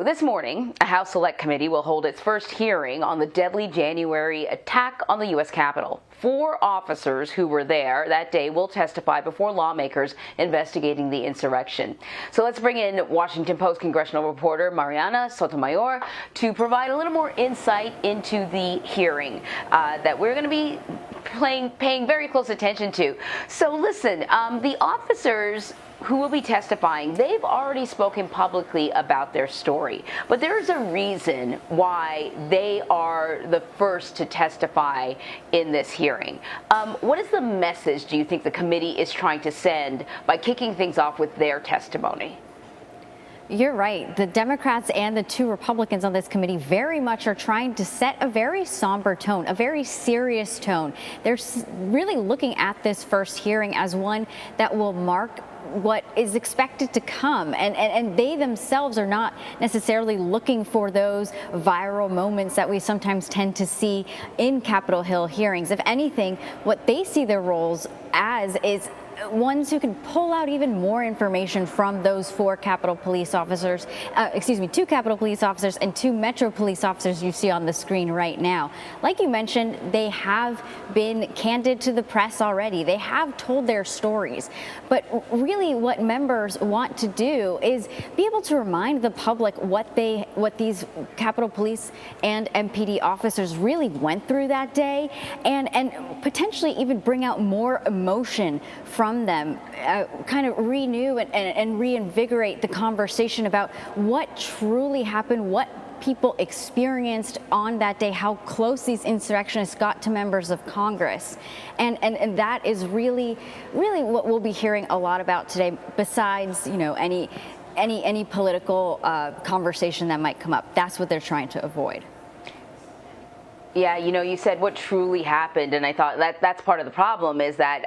This morning, a House Select Committee will hold its first hearing on the deadly January attack on the U.S. Capitol. 4 officers who were there that day will testify before lawmakers investigating the insurrection. So let's bring in Washington Post congressional reporter Marianna Sotomayor to provide a little more insight into the hearing that we're going to be paying very close attention to. So listen, the officers who will be testifying, they've already spoken publicly about their story, but there's a reason why they are the first to testify in this hearing. What is the message do you think the committee is trying to send by kicking things off with their testimony? You're right. The Democrats and the 2 Republicans on this committee very much are trying to set a very somber tone, a very serious tone. They're really looking at this first hearing as one that will mark what is expected to come, and they themselves are not necessarily looking for those viral moments that we sometimes tend to see in Capitol Hill hearings. If anything, what they see their roles as is ones who can pull out even more information from those 4 Capitol Police officers, 2 Capitol Police officers and 2 Metro Police officers you see on the screen right now. Like you mentioned, they have been candid to the press already. They have told their stories. But really what members want to do is be able to remind the public what these Capitol Police and MPD officers really went through that day, and potentially even bring out more emotion from them, kind of renew and reinvigorate the conversation about what truly happened, what people experienced on that day, how close these insurrectionists got to members of Congress. And that is really what we'll be hearing a lot about today, besides, you know, any political conversation that might come up. That's what they're trying to avoid. Yeah, you know, you said what truly happened, and I thought that's part of the problem is that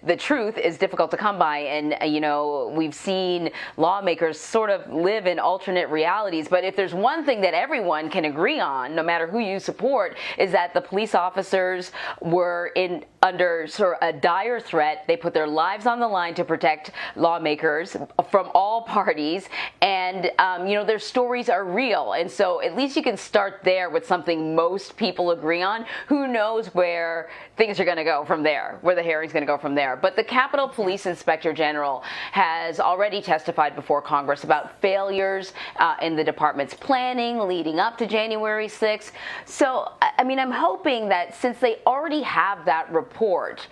the truth is difficult to come by, and you know, we've seen lawmakers sort of live in alternate realities. But if there's one thing that everyone can agree on, no matter who you support, is that the police officers were under sort of a dire threat. They put their lives on the line to protect lawmakers from all parties, and you know, their stories are real, and so at least you can start there with something most people agree on. Who knows where things are going to go from there, where the hearing's going to go from there. But the Capitol Police Inspector General has already testified before Congress about failures in the department's planning leading up to January 6th. So, I mean, I'm hoping that since they already have that report,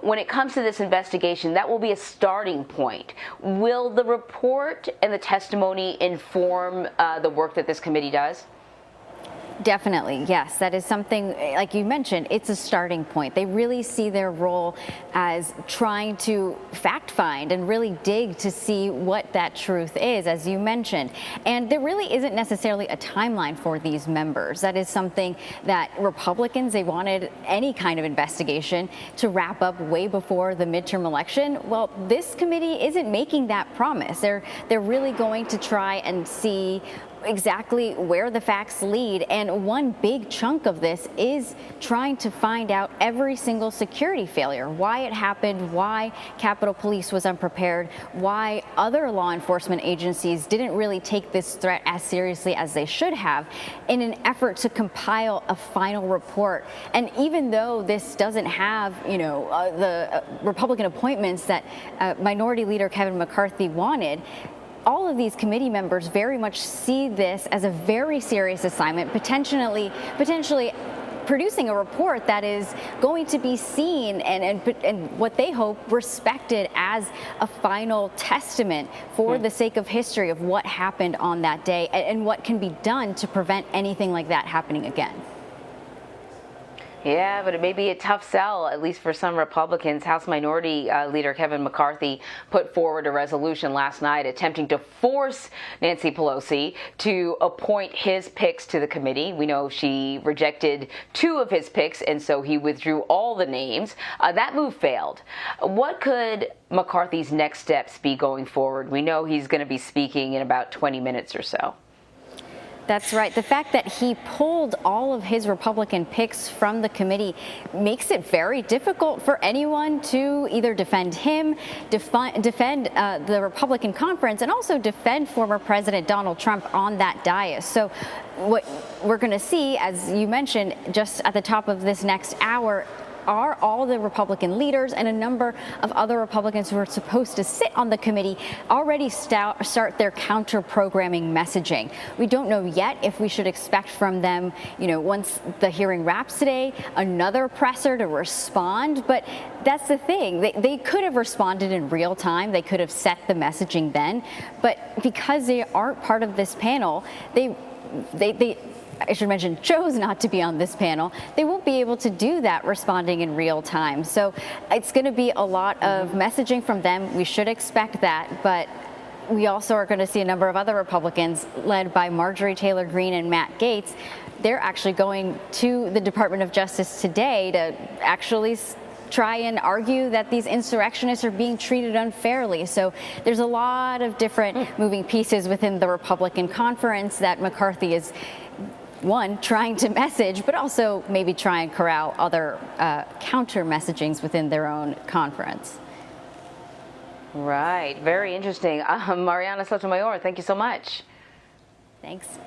when it comes to this investigation, that will be a starting point. Will the report and the testimony inform the work that this committee does? Definitely, yes. That is something, like you mentioned, it's a starting point. They really see their role as trying to fact find and really dig to see what that truth is, as you mentioned. And there really isn't necessarily a timeline for these members. That is something that Republicans, they wanted any kind of investigation to wrap up way before the midterm election. Well, this committee isn't making that promise. They're really going to try and see exactly where the facts lead, and one big chunk of this is trying to find out every single security failure, why it happened, why Capitol Police was unprepared, why other law enforcement agencies didn't really take this threat as seriously as they should have, in an effort to compile a final report. And even though this doesn't have, you know, the Republican appointments that Minority Leader Kevin McCarthy wanted, all of these committee members very much see this as a very serious assignment, potentially producing a report that is going to be seen and what they hope respected as a final testament for the sake of history of what happened on that day and what can be done to prevent anything like that happening again. Yeah, but it may be a tough sell, at least for some Republicans. House Minority Leader Kevin McCarthy put forward a resolution last night attempting to force Nancy Pelosi to appoint his picks to the committee. We know she rejected 2 of his picks, and so he withdrew all the names. That move failed. What could McCarthy's next steps be going forward? We know he's going to be speaking in about 20 minutes or so. That's right. The fact that he pulled all of his Republican picks from the committee makes it very difficult for anyone to either defend him, defend the Republican conference, and also defend former President Donald Trump on that dais. So what we're going to see, as you mentioned, just at the top of this next hour, are all the Republican leaders and a number of other Republicans who are supposed to sit on the committee already start their counter-programming messaging. We don't know yet if we should expect from them, once the hearing wraps today, another presser to respond. But that's the thing. They could have responded in real time. They could have set the messaging then. But because they aren't part of this panel, they I should mention, chose not to be on this panel, they won't be able to do that responding in real time. So it's going to be a lot of messaging from them. We should expect that. But we also are going to see a number of other Republicans led by Marjorie Taylor Greene and Matt Gaetz. They're actually going to the Department of Justice today to actually try and argue that these insurrectionists are being treated unfairly. So there's a lot of different moving pieces within the Republican conference that McCarthy is trying to message, but also maybe try and corral other counter messagings within their own conference. Right. Very interesting. Marianna Sotomayor, thank you so much. Thanks.